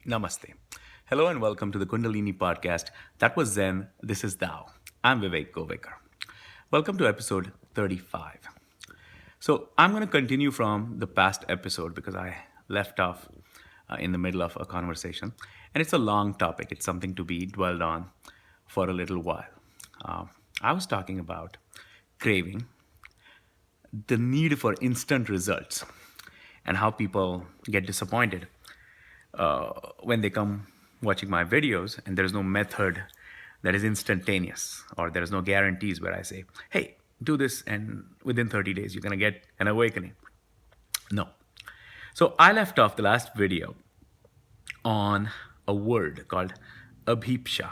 Namaste. Hello and welcome to the Kundalini podcast. That was Zen, this is Thou. I'm Vivek Govekar. Welcome to episode 35. So, I'm going to continue from the past episode because I left off in the middle of a conversation. And it's a long topic, it's something to be dwelled on for a little while. Uh, I was talking about craving, the need for instant results, and how people get disappointed when they come watching my videos and there's no method that is instantaneous, or there's no guarantees where I say, hey, do this and within 30 days you're going to get an awakening. No. So I left off the last video on a word called abhipsha.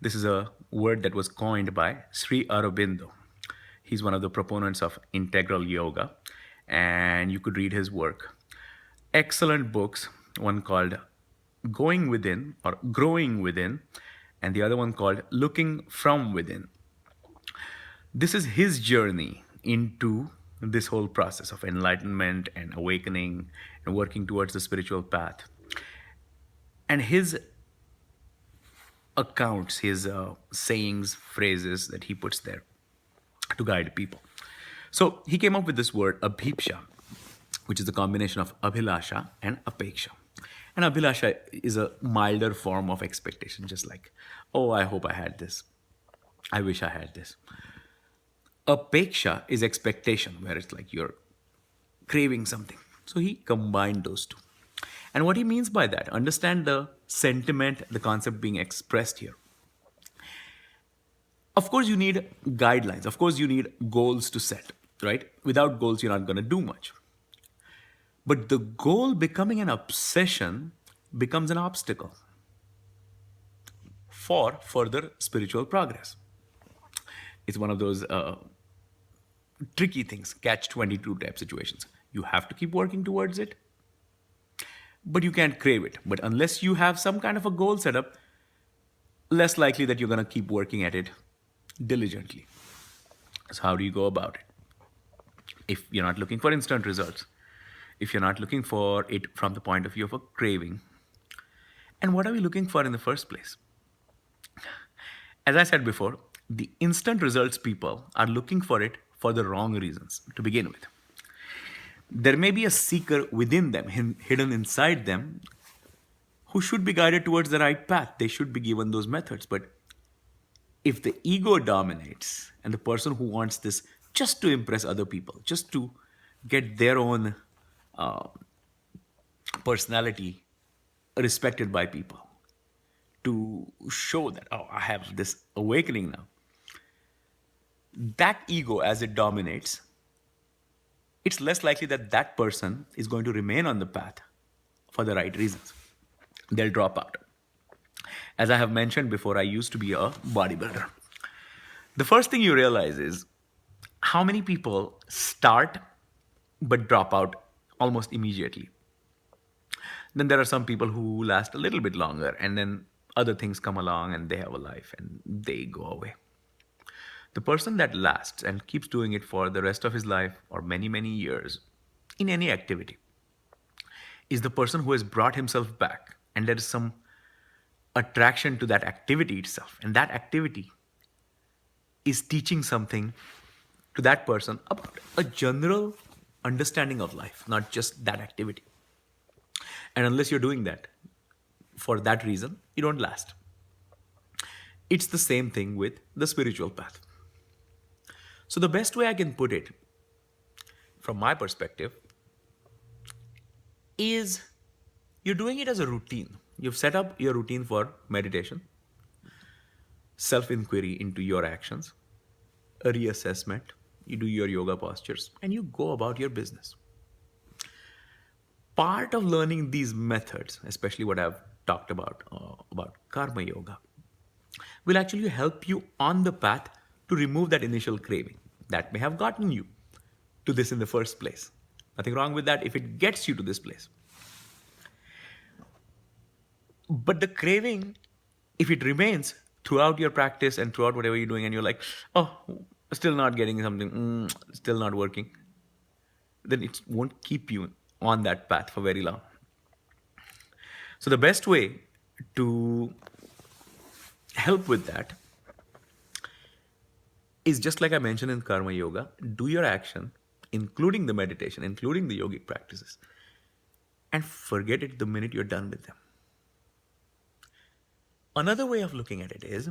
This is a word that was coined by Sri Aurobindo. He's one of the proponents of integral yoga, and you could read his work. Excellent books, one called Going Within or Growing Within, and the other one called Looking From Within. This is his journey into this whole process of enlightenment and awakening and working towards the spiritual path. And his accounts, his sayings, phrases that he puts there to guide people. So he came up with this word, abhipsha, which is a combination of abhilasha and apeksha. And abhilasha is a milder form of expectation, just like, oh, I hope I had this. I wish I had this. Apeksha is expectation, where it's like you're craving something. So he combined those two. And what he means by that, understand the sentiment, the concept being expressed here. Of course, you need guidelines. Of course, you need goals to set, right? Without goals, you're not going to do much. But the goal becoming an obsession becomes an obstacle for further spiritual progress. It's one of those tricky things, catch 22 type situations. You have to keep working towards it, but you can't crave it. But unless you have some kind of a goal set up, less likely that you're going to keep working at it diligently. So, how do you go about it? If you're not looking for instant results, if you're not looking for it from the point of view of a craving, and what are we looking for in the first place? As I said before, the instant results people are looking for it for the wrong reasons to begin with. There may be a seeker within them, hidden inside them, who should be guided towards the right path. They should be given those methods. But if the ego dominates and the person who wants this just to impress other people, just to get their own personality respected by people, to show that, oh, I have this awakening now, that ego, as it dominates, it's less likely that that person is going to remain on the path for the right reasons. They'll drop out. As I have mentioned before, I used to be a bodybuilder. The first thing you realize is how many people start but drop out almost immediately. Then there are some people who last a little bit longer, and then other things come along and they have a life and they go away. The person that lasts and keeps doing it for the rest of his life or many, many years in any activity is the person who has brought himself back, and there is some attraction to that activity itself. And that activity is teaching something to that person about a general understanding of life, not just that activity. And unless you're doing that for that reason, you don't last. It's the same thing with the spiritual path. So the best way I can put it, from my perspective, is you're doing it as a routine. You've set up your routine for meditation, self-inquiry into your actions, a reassessment, you do your yoga postures, and you go about your business. Part of learning these methods, especially what I've talked about karma yoga, will actually help you on the path to remove that initial craving that may have gotten you to this in the first place. Nothing wrong with that if it gets you to this place. But the craving, if it remains throughout your practice and throughout whatever you're doing, and you're like, oh, still not getting something, still not working, then it won't keep you on that path for very long. So the best way to help with that is just like I mentioned in Karma Yoga, do your action, including the meditation, including the yogic practices, and forget it the minute you're done with them. Another way of looking at it is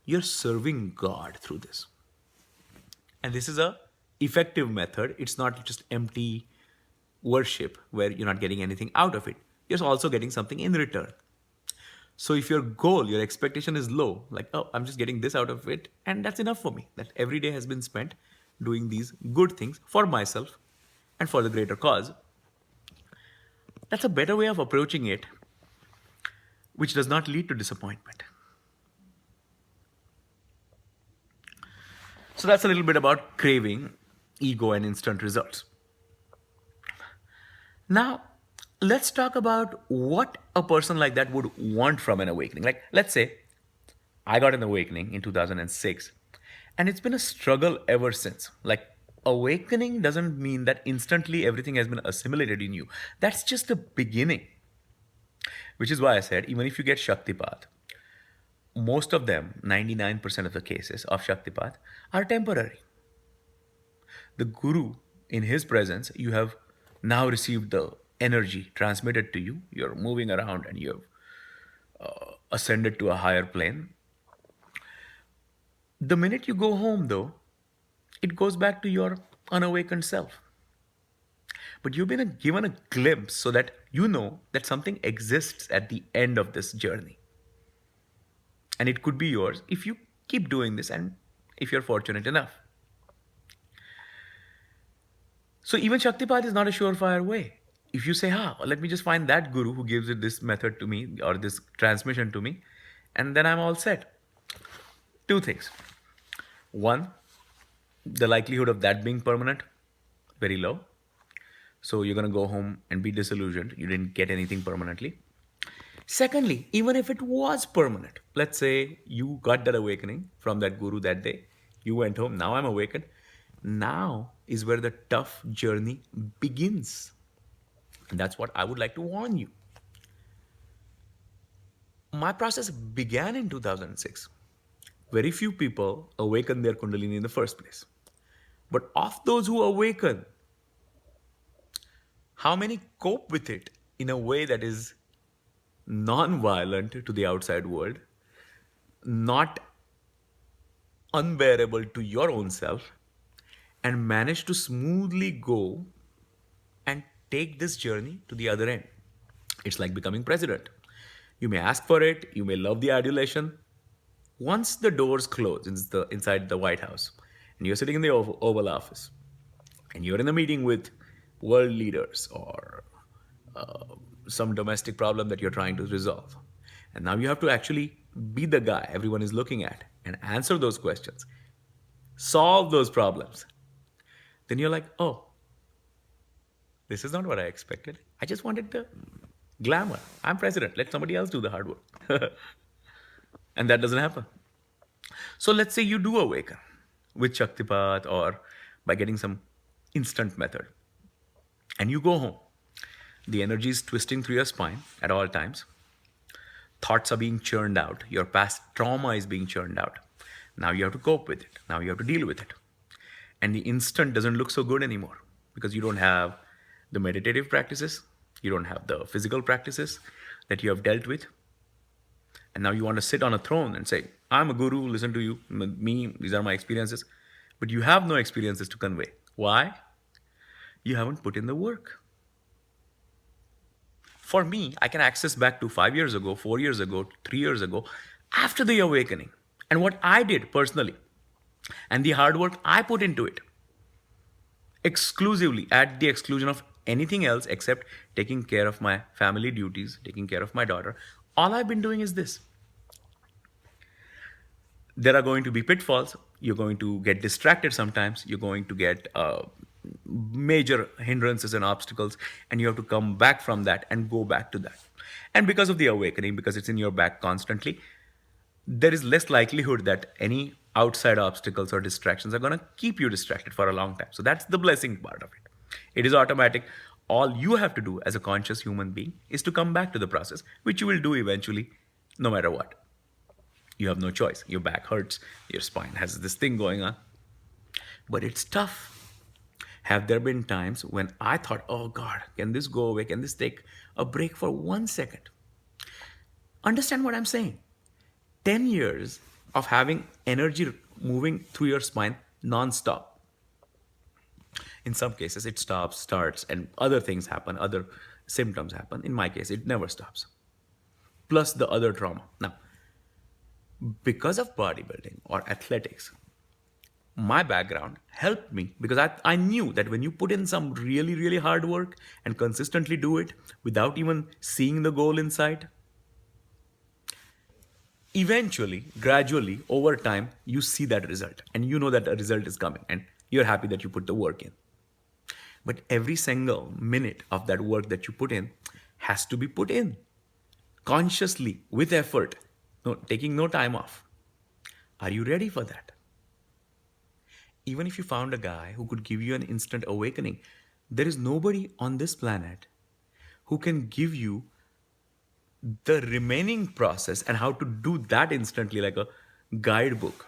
you're serving God through this. And this is a effective method. It's not just empty worship where you're not getting anything out of it. You're also getting something in return. So if your goal, your expectation is low, like, oh, I'm just getting this out of it, and that's enough for me. That every day has been spent doing these good things for myself and for the greater cause. That's a better way of approaching it, which does not lead to disappointment. So that's a little bit about craving, ego, and instant results. Now, let's talk about what a person like that would want from an awakening. Like, let's say I got an awakening in 2006, and it's been a struggle ever since. Like, awakening doesn't mean that instantly everything has been assimilated in you. That's just the beginning, which is why I said, even if you get Shaktipat, most of them, 99% of the cases of Shaktipat, are temporary. The Guru, in his presence, you have now received the energy transmitted to you. You're moving around and you've ascended to a higher plane. The minute you go home, though, it goes back to your unawakened self. But you've been given a glimpse so that you know that something exists at the end of this journey. And it could be yours if you keep doing this and if you're fortunate enough. So even Shaktipat is not a surefire way. If you say, let me just find that guru who gives it this method to me or this transmission to me, and then I'm all set. Two things. One, the likelihood of that being permanent, very low. So you're going to go home and be disillusioned. You didn't get anything permanently. Secondly, even if it was permanent, let's say you got that awakening from that guru that day, you went home, now I'm awakened. Now is where the tough journey begins. And that's what I would like to warn you. My process began in 2006. Very few people awaken their Kundalini in the first place. But of those who awaken, how many cope with it in a way that is non-violent to the outside world, not unbearable to your own self, and manage to smoothly go and take this journey to the other end? It's like becoming president. You may ask for it, you may love the adulation. Once the doors close inside the White House, and you're sitting in the Oval Office, and you're in a meeting with world leaders or some domestic problem that you're trying to resolve, and now you have to actually be the guy everyone is looking at and answer those questions, solve those problems, then you're like, oh, this is not what I expected. I just wanted the glamour. I'm president. Let somebody else do the hard work. And that doesn't happen. So let's say you do awaken with Shaktipat or by getting some instant method. And you go home. The energy is twisting through your spine at all times. Thoughts are being churned out. Your past trauma is being churned out. Now you have to cope with it. Now you have to deal with it. And the instant doesn't look so good anymore because you don't have the meditative practices. You don't have the physical practices that you have dealt with. And now you want to sit on a throne and say, I'm a guru, listen to you, me, these are my experiences. But you have no experiences to convey. Why? You haven't put in the work. For me, I can access back to 5 years ago, 4 years ago, 3 years ago, after the awakening, and what I did personally, and the hard work I put into it, exclusively at the exclusion of anything else except taking care of my family duties, taking care of my daughter. All I've been doing is this. There are going to be pitfalls. You're going to get distracted sometimes. You're going to get major hindrances and obstacles, and you have to come back from that and go back to that. And because of the awakening, because it's in your back constantly, there is less likelihood that any outside obstacles or distractions are going to keep you distracted for a long time. So that's the blessing part of it. It is automatic. All you have to do as a conscious human being is to come back to the process, which you will do eventually, no matter what. You have no choice. Your back hurts, your spine has this thing going on, but it's tough. Have there been times when I thought, oh God, can this go away? Can this take a break for 1 second? Understand what I'm saying? 10 years of having energy moving through your spine non-stop. In some cases, it stops, starts, and other things happen, other symptoms happen. In my case, it never stops. Plus the other trauma. Now, because of bodybuilding or athletics, my background helped me because I knew that when you put in some really, really hard work and consistently do it without even seeing the goal in sight, eventually, gradually, over time, you see that result and you know that the result is coming and you're happy that you put the work in. But every single minute of that work that you put in has to be put in consciously with effort, no, taking no time off. Are you ready for that? Even if you found a guy who could give you an instant awakening, there is nobody on this planet who can give you the remaining process and how to do that instantly like a guidebook.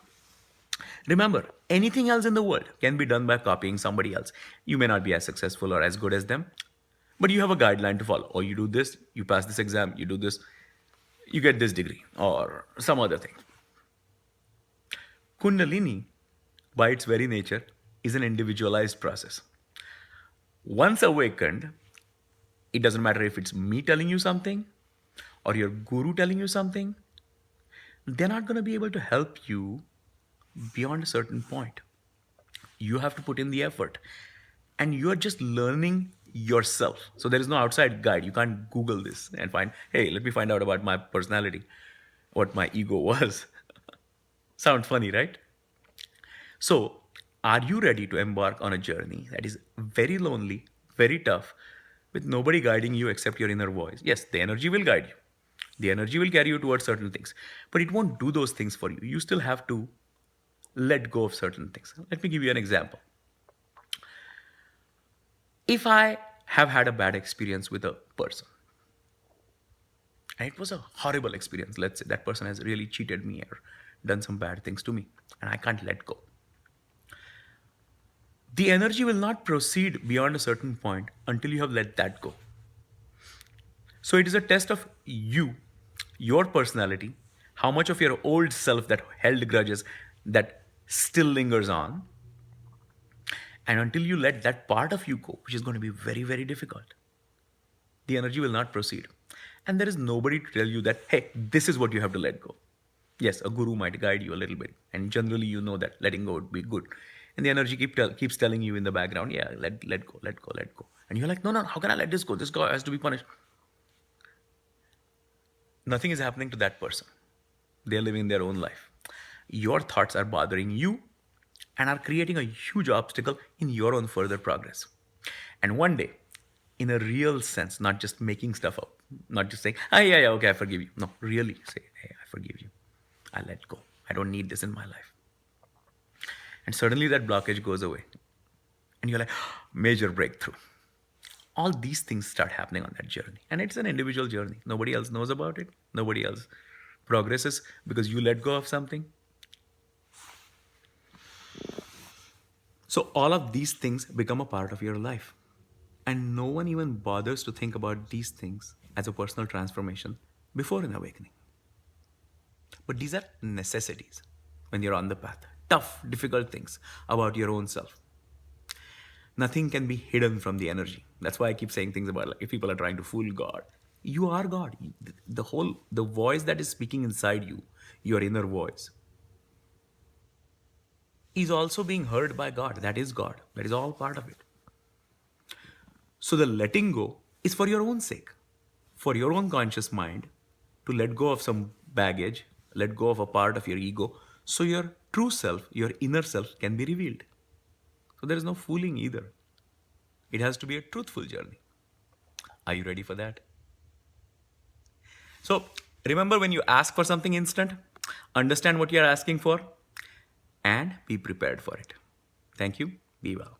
Remember, anything else in the world can be done by copying somebody else. You may not be as successful or as good as them, but you have a guideline to follow. Or you do this, you pass this exam, you do this, you get this degree, or some other thing. Kundalini, by its very nature, is an individualized process. Once awakened, it doesn't matter if it's me telling you something or your guru telling you something, they're not going to be able to help you beyond a certain point. You have to put in the effort. And you're just learning yourself. So there is no outside guide. You can't Google this and find, hey, let me find out about my personality, what my ego was. Sounds funny, right? So, are you ready to embark on a journey that is very lonely, very tough, with nobody guiding you except your inner voice? Yes, the energy will guide you. The energy will carry you towards certain things, but it won't do those things for you. You still have to let go of certain things. Let me give you an example. If I have had a bad experience with a person, and it was a horrible experience, let's say that person has really cheated me or done some bad things to me, and I can't let go. The energy will not proceed beyond a certain point until you have let that go. So it is a test of you, your personality, how much of your old self that held grudges that still lingers on. And until you let that part of you go, which is going to be very, very difficult, the energy will not proceed. And there is nobody to tell you that, hey, this is what you have to let go. Yes, a guru might guide you a little bit. And generally, you know that letting go would be good. And the energy keeps telling you in the background, yeah, let go, let go, let go. And you're like, no, how can I let this go? This guy has to be punished. Nothing is happening to that person. They're living their own life. Your thoughts are bothering you and are creating a huge obstacle in your own further progress. And one day, in a real sense, not just making stuff up, not just saying, yeah, okay, I forgive you. No, really say, hey, I forgive you. I let go. I don't need this in my life. And suddenly that blockage goes away. And you're like, major breakthrough. All these things start happening on that journey. And it's an individual journey. Nobody else knows about it. Nobody else progresses because you let go of something. So all of these things become a part of your life. And no one even bothers to think about these things as a personal transformation before an awakening. But these are necessities when you're on the path. Tough, difficult things about your own self. Nothing can be hidden from the energy. That's why I keep saying things about like if people are trying to fool God. You are God. The voice that is speaking inside you, your inner voice, is also being heard by God. That is God. That is all part of it. So the letting go is for your own sake, for your own conscious mind, to let go of some baggage, let go of a part of your ego, so your true self, your inner self can be revealed. So there is no fooling either. It has to be a truthful journey. Are you ready for that? So remember, when you ask for something instant, understand what you are asking for and be prepared for it. Thank you. Be well.